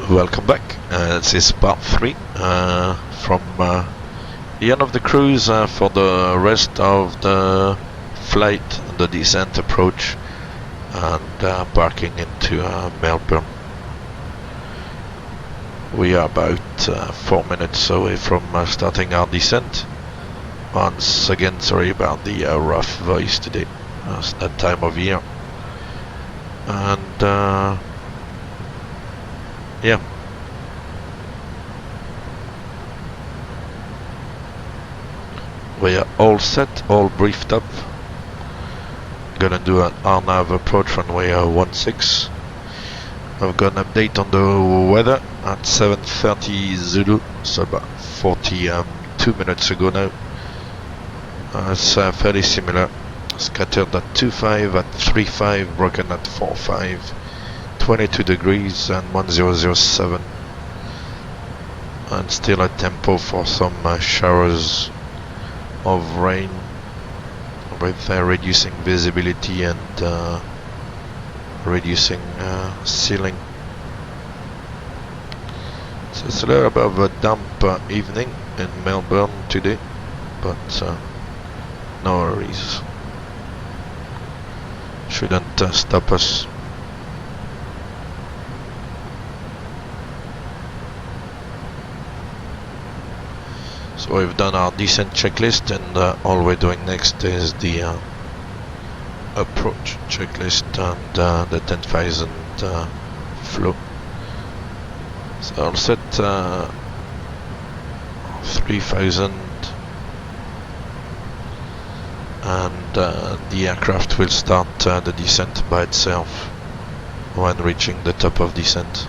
Welcome back. This is part 3 from the end of the cruise for the rest of the flight, the descent approach, and parking into Melbourne. We are about 4 minutes away from starting our descent. Once again, sorry about the rough voice today. It's that time of year. And yeah. We are all set, all briefed up. Gonna do an RNAV approach runway 16. I've got an update on the weather at 7:30 Zulu, so about 42 minutes ago now. It's fairly similar. Scattered at 2.5, at 3.5, broken at 4.5, 22 degrees and 1007. And still a tempo for some showers of rain with reducing visibility and reducing ceiling. So it's a little bit of a damp evening in Melbourne today, but no worries. Shouldn't stop us. So we've done our descent checklist, and all we're doing next is the approach checklist and the 10,000 flow. So I'll set 3,000, and the aircraft will start the descent by itself when reaching the top of descent.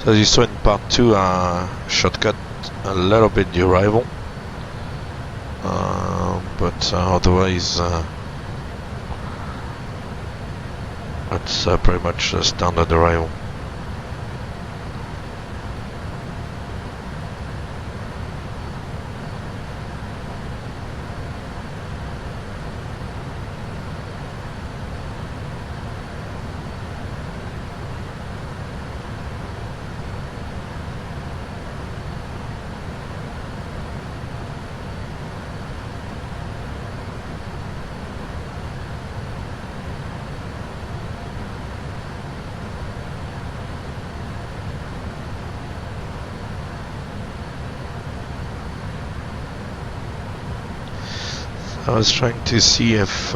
So as you saw in part 2, shortcut a little bit the arrival, but otherwise it's pretty much a standard arrival. I was trying to see if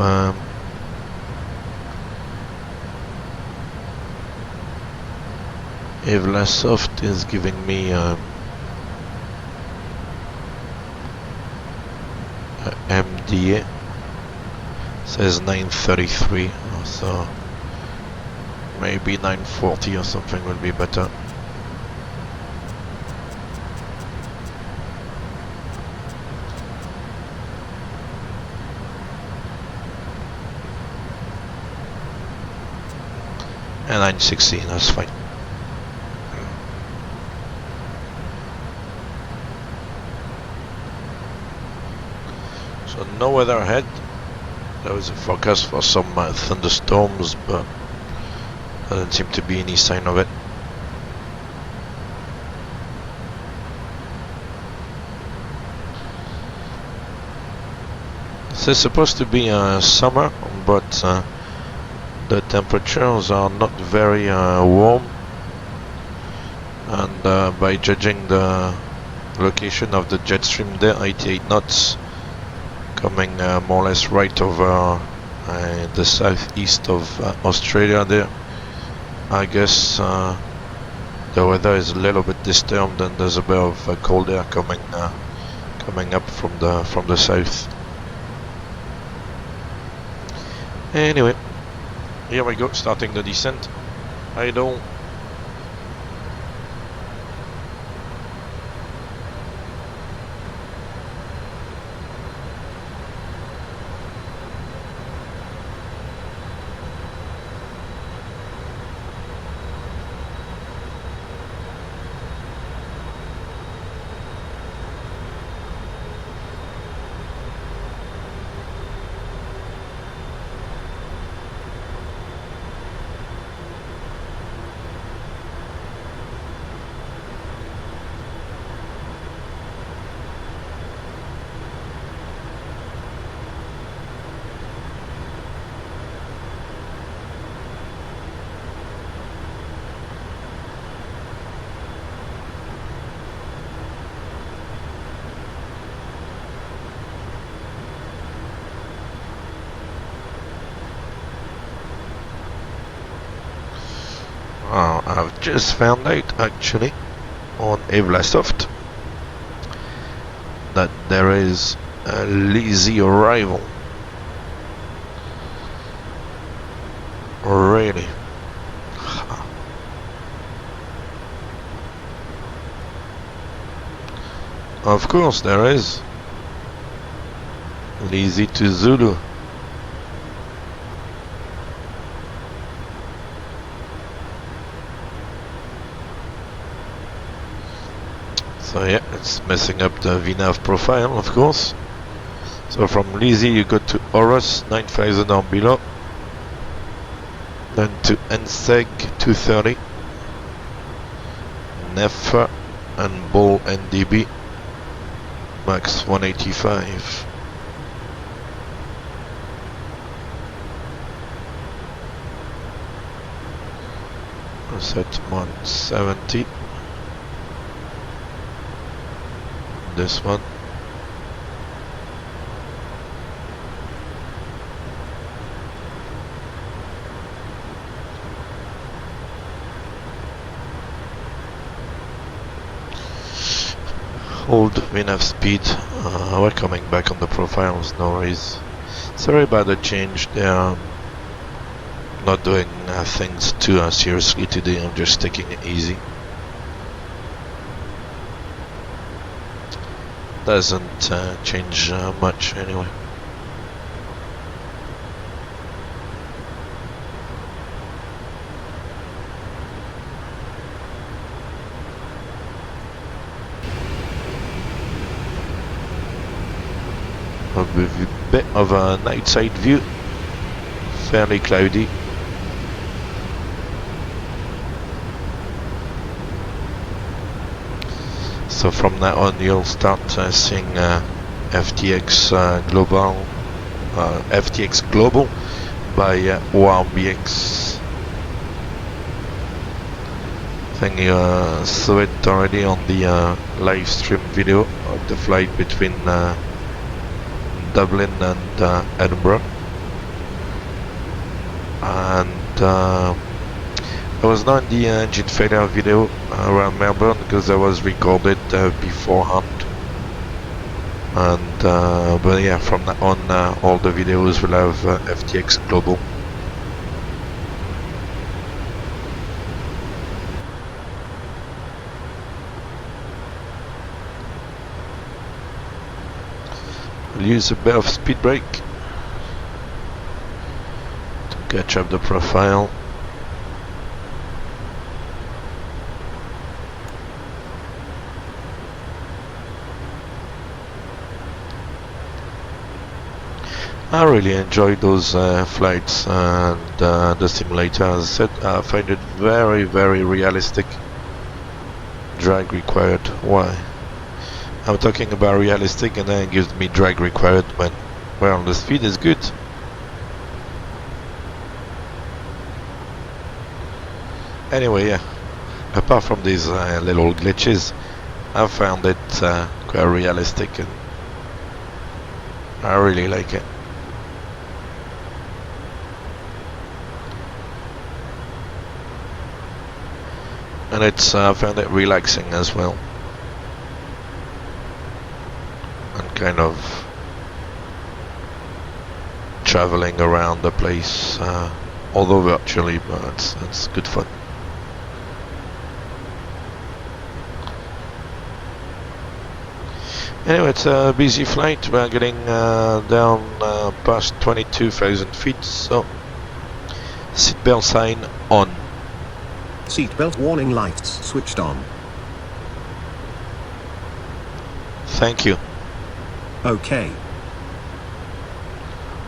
Lasoft is giving me MDA. Says 933, so maybe 940 or something would be better. And 960, that's fine. So no weather ahead. There was a forecast for some thunderstorms, but doesn't seem to be any sign of it. This is supposed to be summer, but the temperatures are not very warm, and by judging the location of the jet stream there, 88 knots, coming more or less right over the southeast of Australia there, I guess the weather is a little bit disturbed, and there's a bit of cold air coming up from the south. Anyway, here we go, starting the descent. Idle. I've just found out actually on Evlasoft that there is a lazy arrival. Really? Of course there is. Lazy to Zulu. So yeah, it's messing up the VNAV profile, of course. So from Lazy you go to Horus 9000 or below, then to NSEG 230, NEFA and Bull NDB max 185. Set 170. This one. Hold VNAV speed. We're coming back on the profiles, no worries. Sorry about the change. They are not doing things too seriously today. I'm just taking it easy. Doesn't change much anyway. A bit of a night side view, fairly cloudy. So from now on you'll start seeing FTX Global by ORBX. I think you saw it already on the live stream video of the flight between Dublin and Edinburgh. And I was not in the engine failure video around Melbourne because I was recorded beforehand. And but yeah, from now on all the videos will have FTX Global. We'll use a bit of speed brake to catch up the profile. I really enjoyed those flights and the simulator. As I said, I find it very, very realistic. Drag required. Why? I'm talking about realistic and then it gives me drag required when, well, the speed is good. Anyway, yeah, apart from these little glitches, I found it quite realistic and I really like it. And it's found it relaxing as well, and kind of traveling around the place, although virtually, but it's good fun. Anyway, it's a busy flight. We're getting down past 22,000 feet, so seatbelt sign on. Seatbelt warning lights switched on. Thank you. Okay.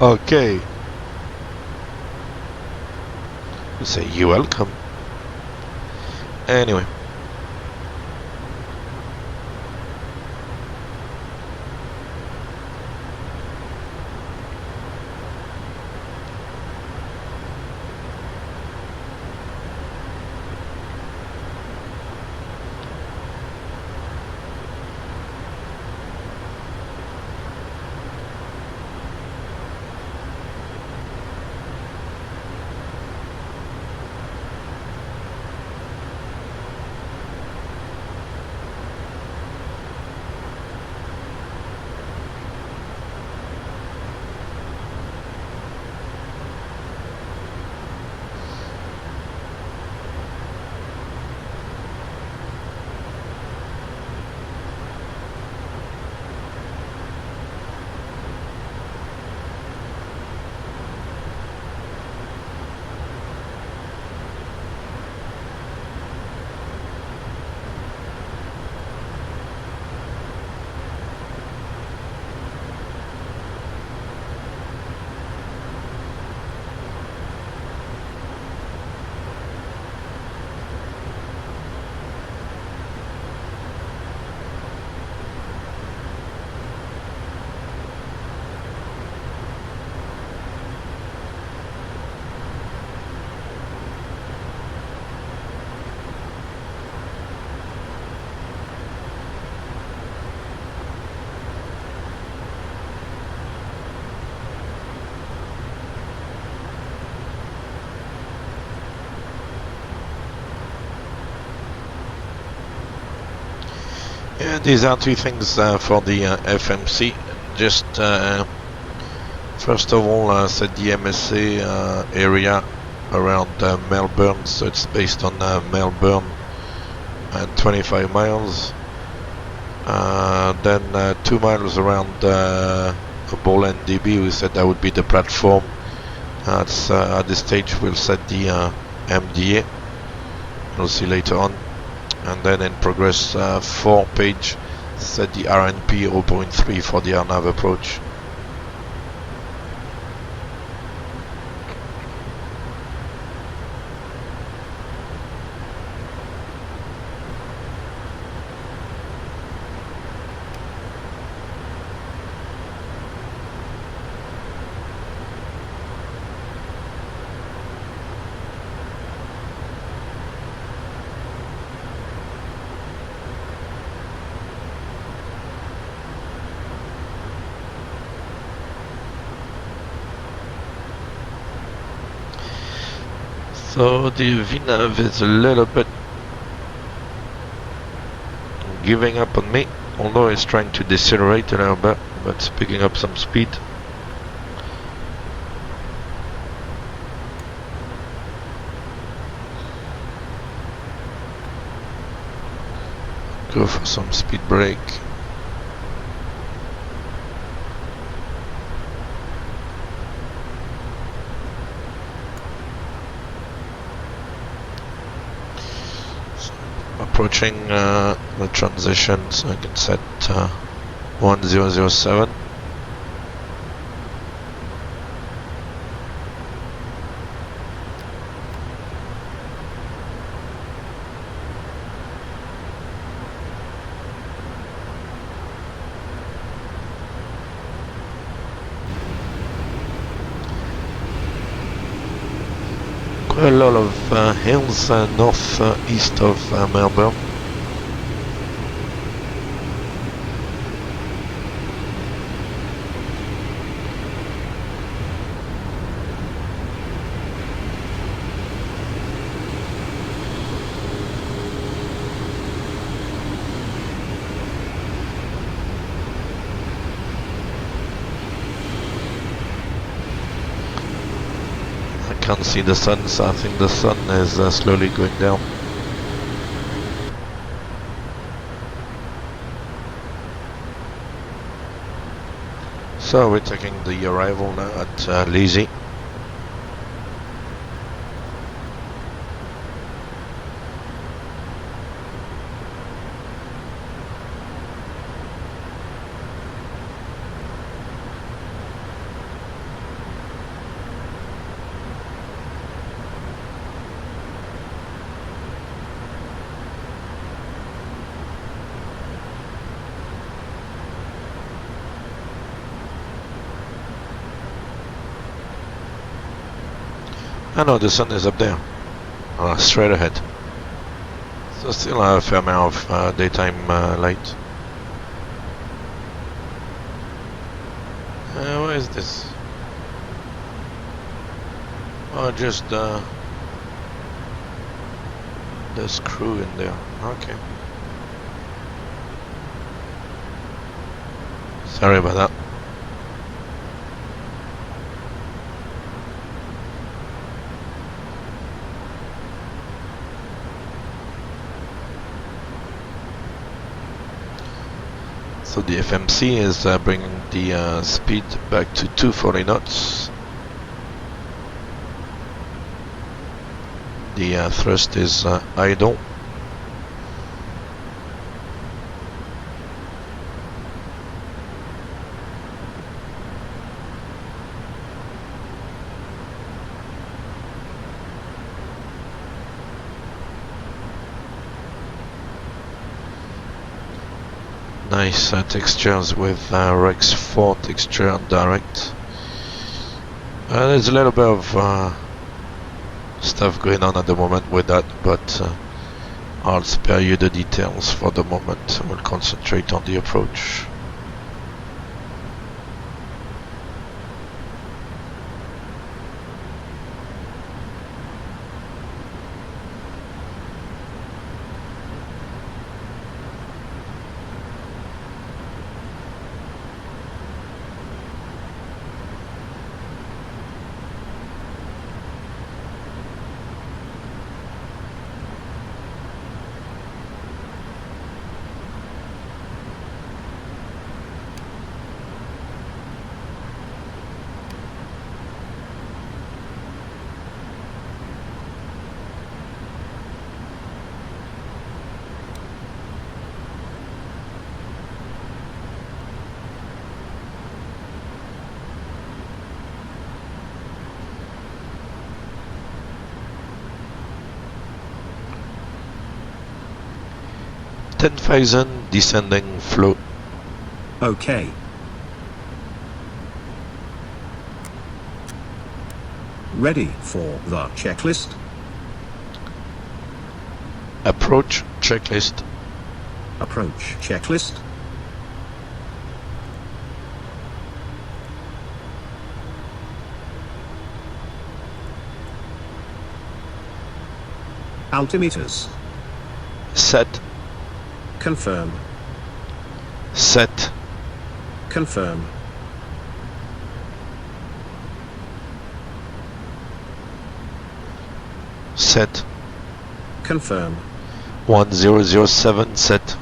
Okay. You say you're welcome. Anyway. Yeah, these are two things for the FMC. Just first of all, set the MSA area around Melbourne, so it's based on Melbourne and 25 miles. Then 2 miles around Ball NDB, we said that would be the platform. At this stage we'll set the MDA, we'll see later on. And then in progress 4 page, set the RNP 0.3 for the RNAV approach. So the VNAV is a little bit giving up on me, although it's trying to decelerate a little bit, but it's picking up some speed. Go for some speed brake. Approaching the transition, so I can set 1007. Quite a lot of hills north-east of Melbourne. Can't see the sun, so I think the sun is slowly going down. So we're taking the arrival now at Leasy. I know the sun is up there, straight ahead. So still a fair amount of daytime light. What is this? Oh, just the screw in there. Okay. Sorry about that. So the FMC is bringing the speed back to 240 knots. The thrust is idle. Nice textures with Rex 4 texture direct. There's a little bit of stuff going on at the moment with that, but I'll spare you the details for the moment. We'll concentrate on the approach. 10,000 descending flow. OK. Ready for the checklist. Approach checklist. Approach checklist. Altimeters. Set. Confirm. Set. Confirm. Set. Confirm. 1007 set.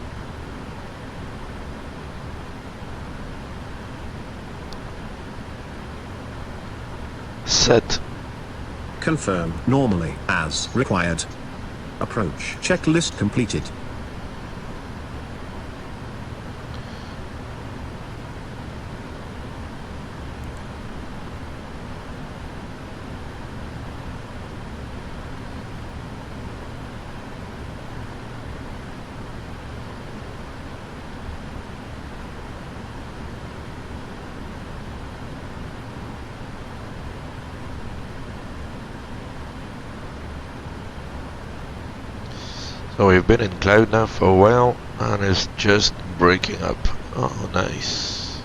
Set. Confirm normally as required. Approach checklist completed. So we've been in cloud now for a while and it's just breaking up. Oh, nice.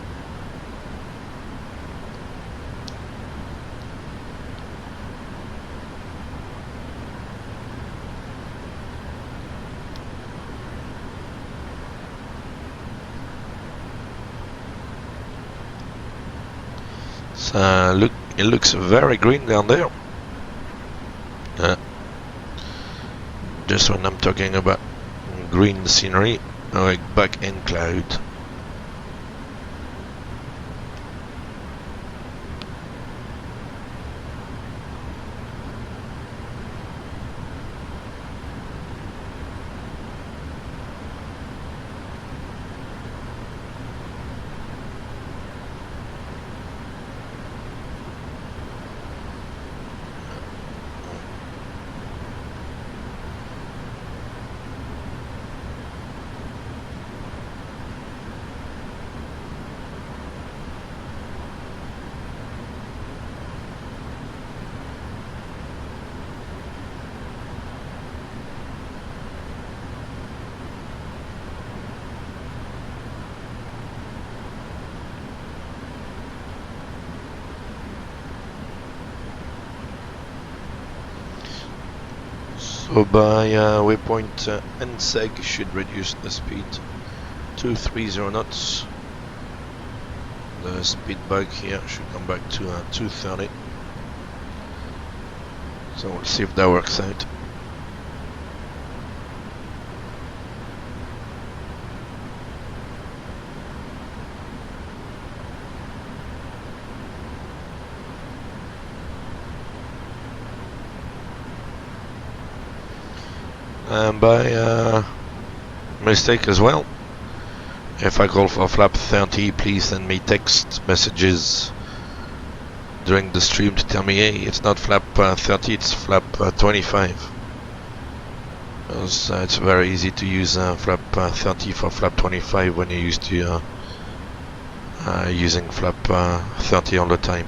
So look, it looks very green down there. Just when I'm talking about green scenery, I'm back in cloud. So by waypoint NSEG should reduce the speed to 30 knots. The speed bug here should come back to 230. So we'll see if that works out. And by mistake as well, if I call for flap 30, please send me text messages during the stream to tell me, hey, it's not flap 30, it's flap 25. Because it's very easy to use flap 30 for flap 25 when you're used to using flap 30 all the time.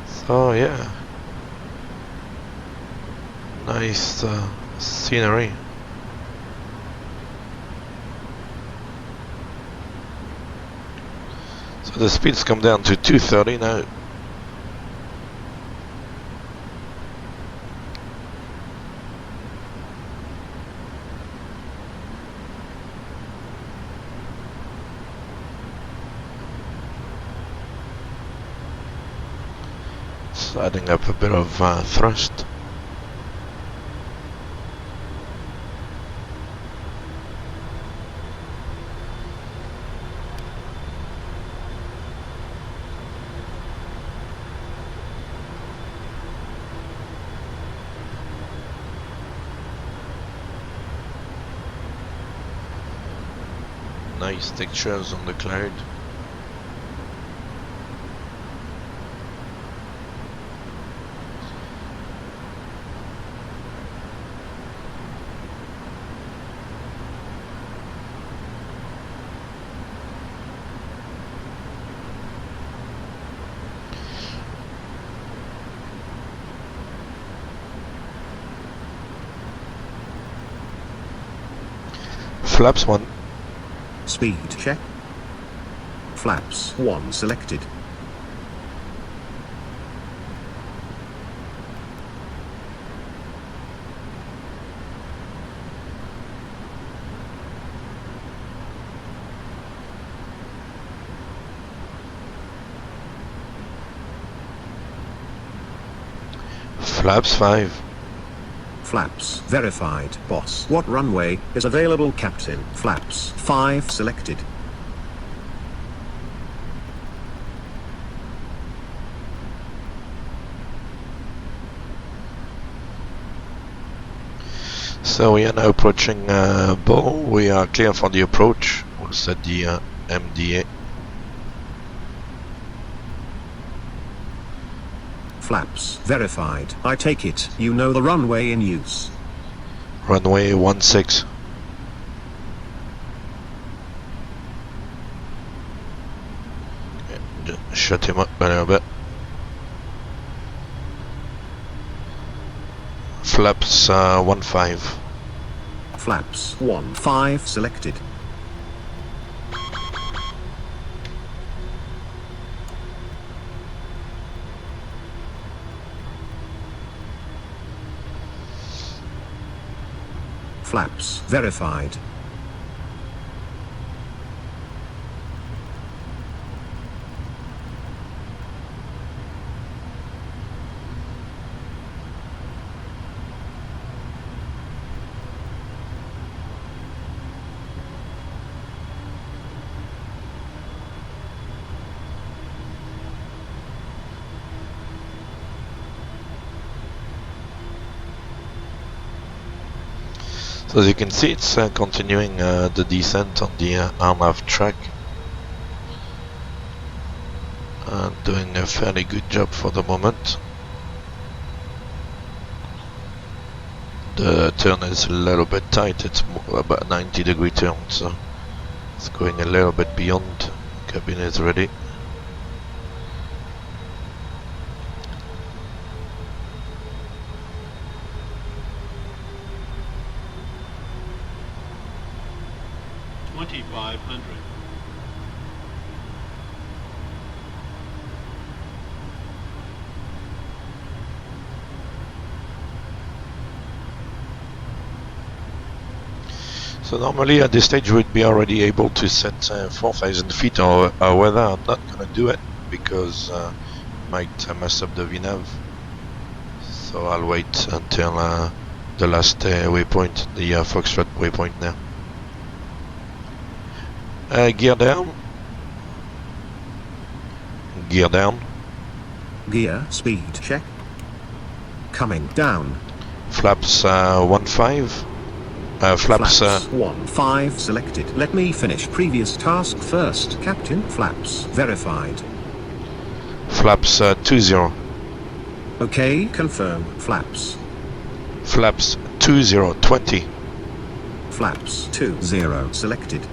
So yeah. Nice scenery. So the speeds come down to 230 now. It's adding up a bit of thrust. Nice textures on the cloud. Flaps 1. Speed check. Flaps 1 selected. Flaps 5. Flaps verified. Boss. What runway is available, Captain? Flaps 5 selected. So we are now approaching Bow. We are clear for the approach. We'll set the MDA. Flaps verified. I take it you know the runway in use. Runway 16. Okay, just shut him up a little bit. Flaps 15. Flaps 15 selected. Flaps verified. So as you can see, it's continuing the descent on the RNAV track. Doing a fairly good job for the moment. The turn is a little bit tight, it's about 90-degree turn, so it's going a little bit beyond. Cabin is ready. So normally at this stage we'd be already able to set 4,000 feet, or however I'm not going to do it because might mess up the VNAV. So I'll wait until the last waypoint, the Foxtrot waypoint now. Gear down. Gear down. Gear speed check. Coming down. Flaps 15. Flaps 15 selected. Let me finish previous task first, Captain. Flaps verified. Flaps 20. Okay, confirm. Flaps. Flaps 20. Flaps 20 selected.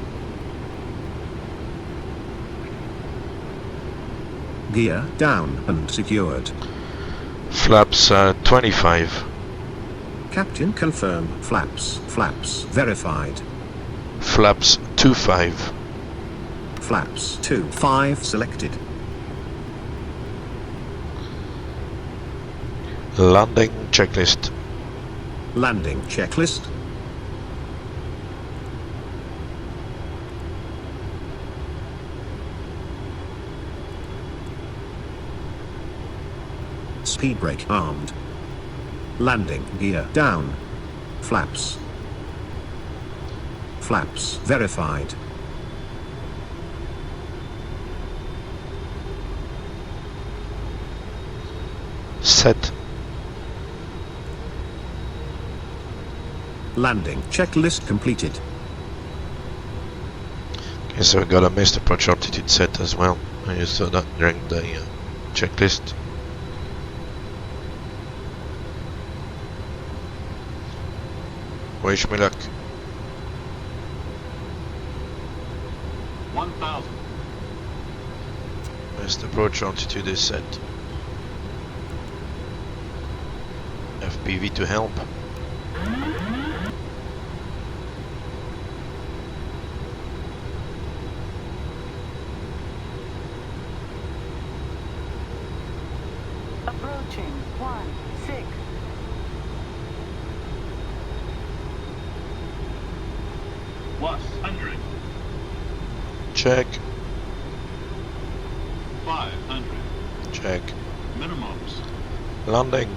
Gear down and secured. Flaps 25. Captain confirm. Flaps. Flaps verified. Flaps 25. Flaps 25 selected. Landing checklist. Landing checklist. Speed brake armed. Landing gear down. Flaps. Flaps verified. Set. Landing checklist completed. Okay, so we got a missed approach altitude set as well. I saw that during the checklist. Wish me luck. 1,000. Missed approach altitude is set. FPV to help. plus 100. Check. 500. Check. Minimums. Landing.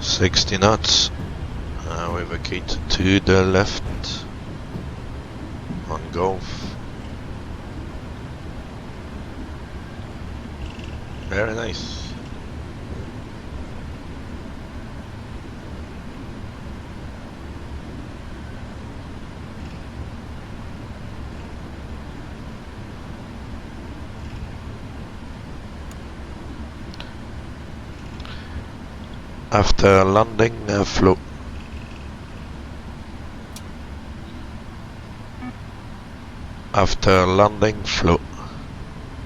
Sixty knots. We vacate to the left on Gulf. Very nice. After landing, flow. After landing, flow.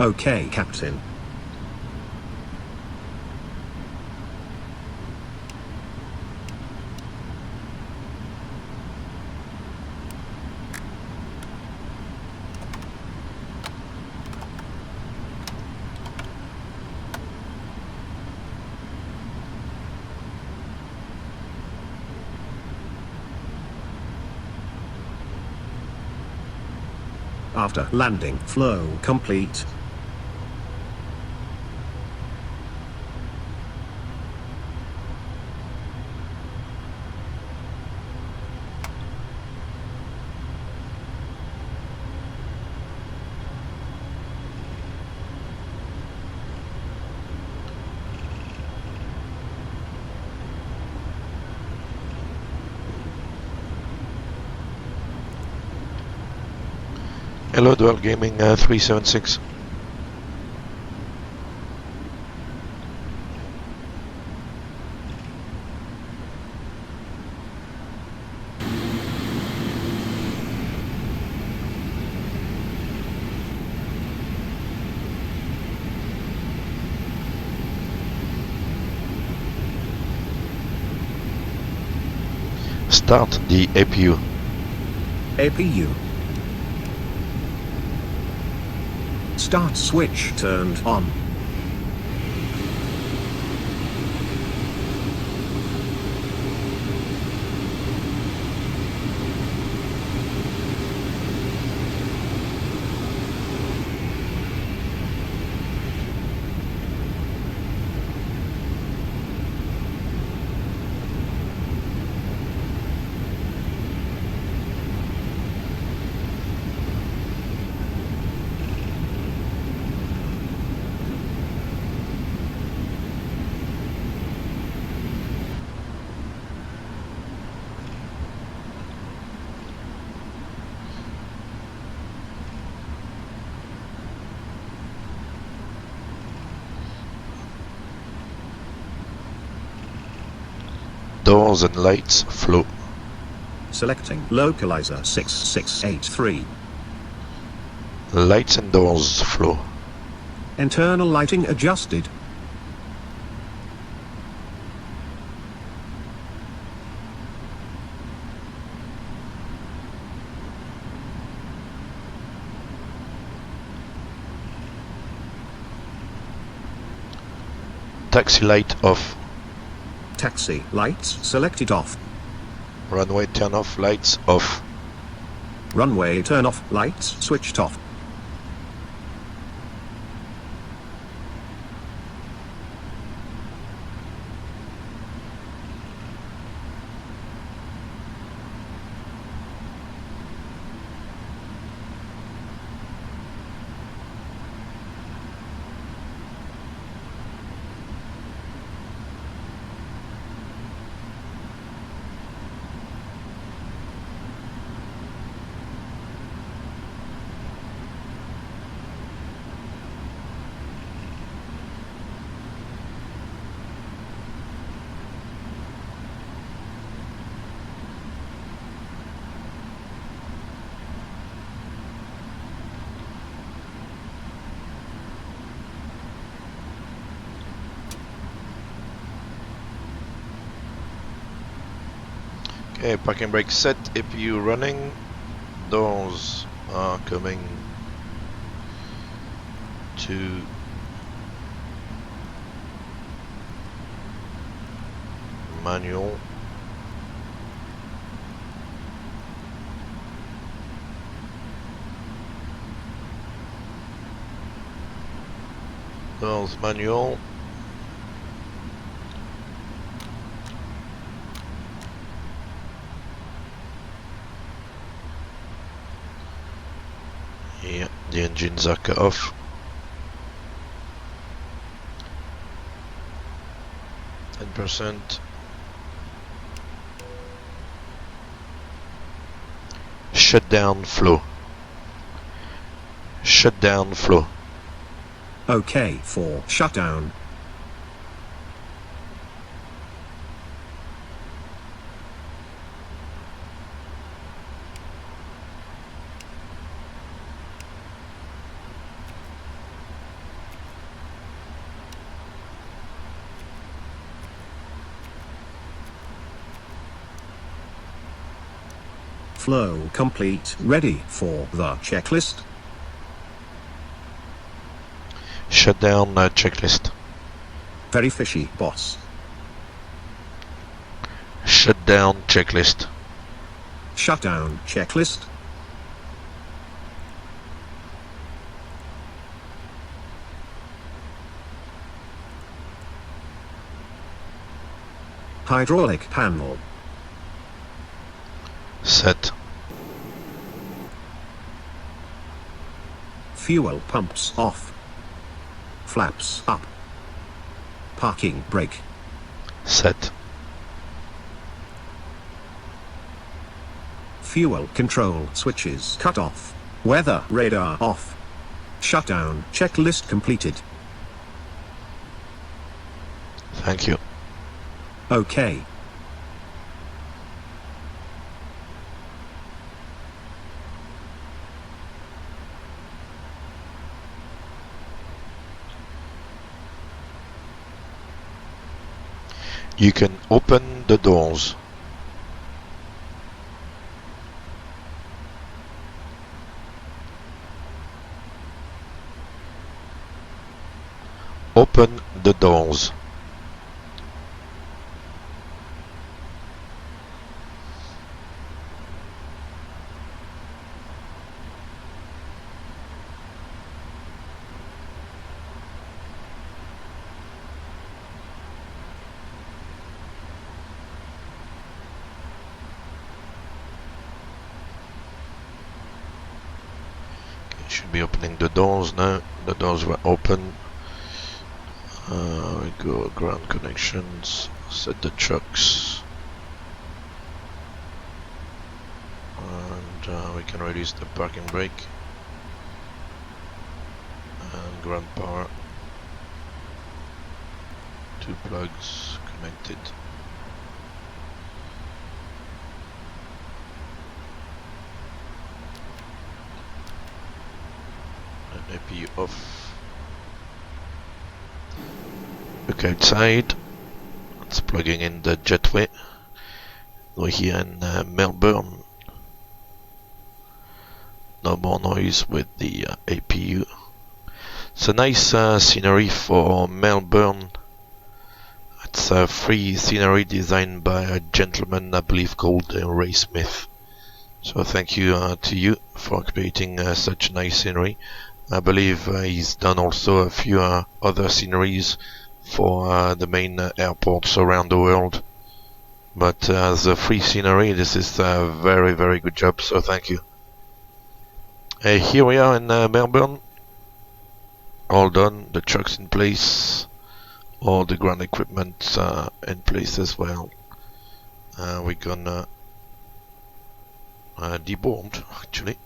Okay, Captain. After landing, flow complete. Hello, Dual Gaming 376. Start the APU. APU. Start switch turned on. Doors and lights flow. Selecting localizer 6683. Lights and doors flow. Internal lighting adjusted. Taxi light off. Taxi lights selected off. Runway turn off, lights off. Runway turn off, lights switched off. Okay, parking brake set, APU running, doors are coming to manual. Doors manual. Yeah, the engines are cut off. %. Shutdown flow. Shutdown flow. OK for shutdown. Flow complete. Ready for the checklist. Shutdown checklist. Very fishy, boss. Shutdown checklist. Shutdown checklist. Hydraulic panel. Set. Fuel pumps off. Flaps up. Parking brake. Set. Fuel control switches cut off. Weather radar off. Shutdown checklist completed. Thank you. OK. You can open the doors. Open the doors. Should be opening the doors now. The doors were open. We go ground connections. Set the trucks. And we can release the parking brake. And ground power. 2 plugs connected. APU off. Look outside. It's plugging in the jetway. We're here in Melbourne. No more noise with the APU. It's a nice scenery for Melbourne. It's a free scenery designed by a gentleman I believe called Ray Smith. So thank you to you for creating such nice scenery. I believe he's done also a few other sceneries for the main airports around the world. But as a free scenery, this is a very, very good job, so thank you. Here we are in Melbourne. All done, the truck's in place. All the ground equipment in place as well. We're gonna deboard, actually.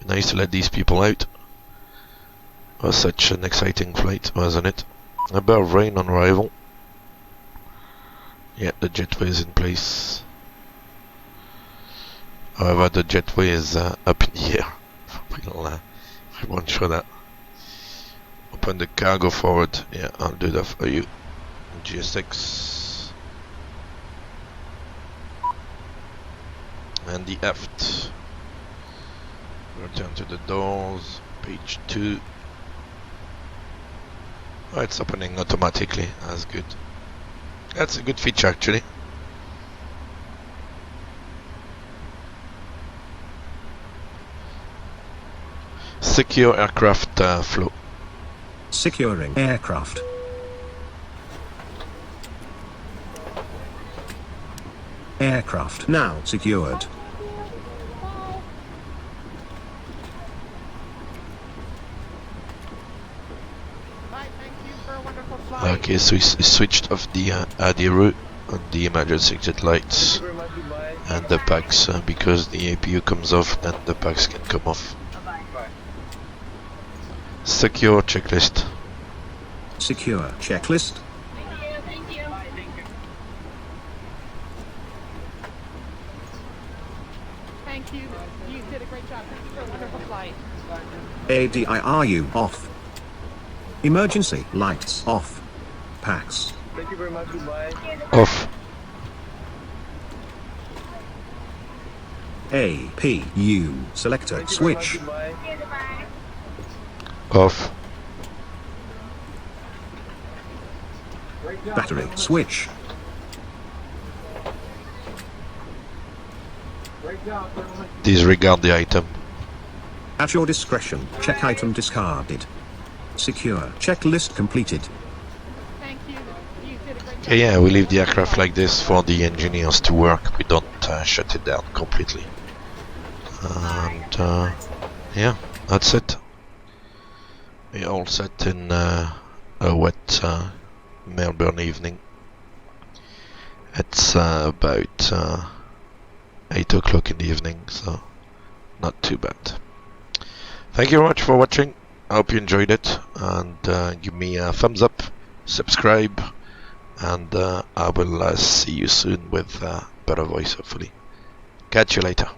Nice to let these people out. Was such an exciting flight, wasn't it? A bit of rain on arrival. Yeah, the jetway is in place. However, the jetway is up in the air. I won't show that. Open the cargo forward. Yeah, I'll do that for you. GSX. and the aft. Return to the doors, page 2. Oh, it's opening automatically, that's good. That's a good feature actually. Secure aircraft flow. Securing aircraft. Aircraft now secured. Okay, so we switched off the AD route on the emergency exit lights and the packs because the APU comes off, then the packs can come off. Secure checklist. Secure checklist. Thank you. You did a great job. Thank you for a wonderful flight. ADIRU off. Emergency lights off. Packs. Thank you very much. Goodbye. Off. APU selector switch. Goodbye. Off. Battery switch. Disregard the item. At your discretion, check item discarded. Secure checklist completed. Thank you. You did a great job. Okay, yeah, we leave the aircraft like this for the engineers to work. We don't shut it down completely. And yeah, that's it. We're all set in a wet Melbourne evening. It's about 8 o'clock in the evening, so not too bad. Thank you very much for watching. I hope you enjoyed it, and give me a thumbs up, subscribe, and I will see you soon with better voice, hopefully. Catch you later.